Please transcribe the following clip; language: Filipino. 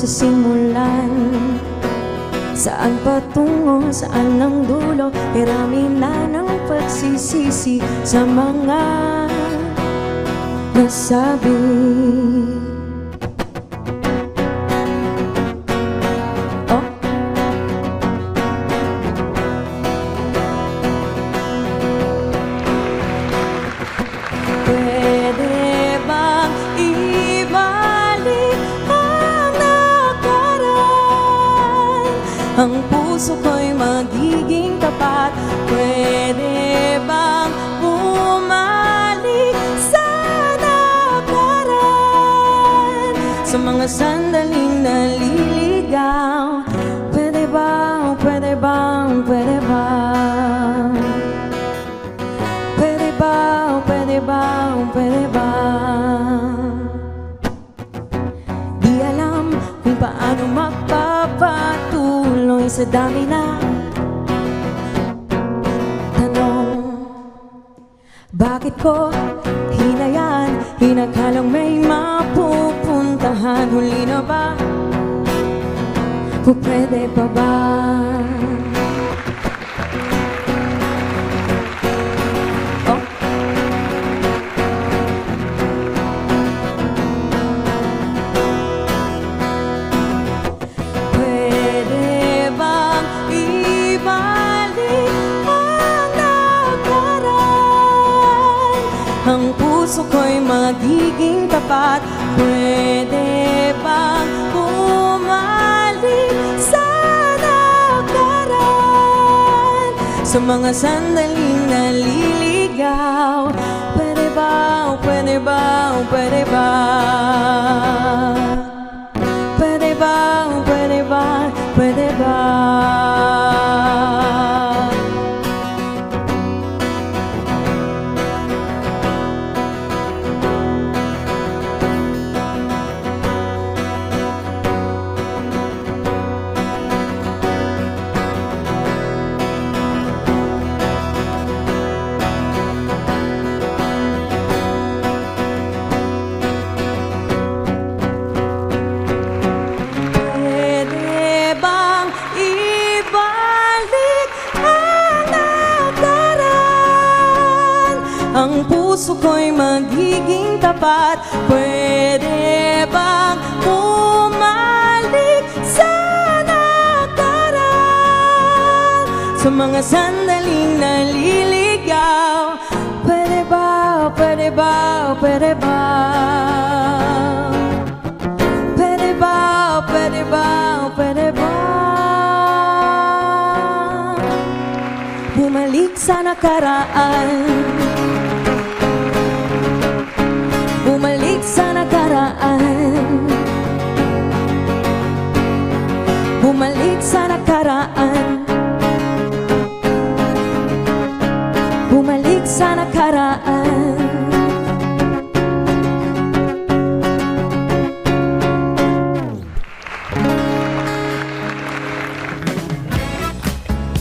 sa simulan. Saan patungo, saan ang dulo, irami na ng pagsisisi sa mga nasabi. Pwede bang ibalik ang nakaraan? Ang puso ko'y magiging tapat. Pwede bang bumalik sa nakaraan? Sa mga sandaling naliligaw. Pwede bang, pwede bang, pwede bang? Pwede bang, pwede bang, pwede bang? Di alam kung paano magpapatuloy sa dami na tanong. Bakit ko hinayaan, hinakalang may mapupuntahan? Huli na ba? O pwede pa ba? Ang puso ko'y magiging tapat. Pwede bang bumalik sa nakaraan? Sa mga sandaling naliligaw. Pwede bang, pwede bang, pwede bang? Pwede bang, pwede bang, pwede bang? Ang puso ko'y magiging tapat. Pwede bang bumalik sa nakaraan? Sa mga sandaling naliligaw. Pwede ba, pwede ba, pwede ba? Pwede ba, pwede ba, pwede ba? Bumalik sa nakaraan. Bumalik sa nakaraan. Bumalik sa nakaraan. Bumalik sa nakaraan.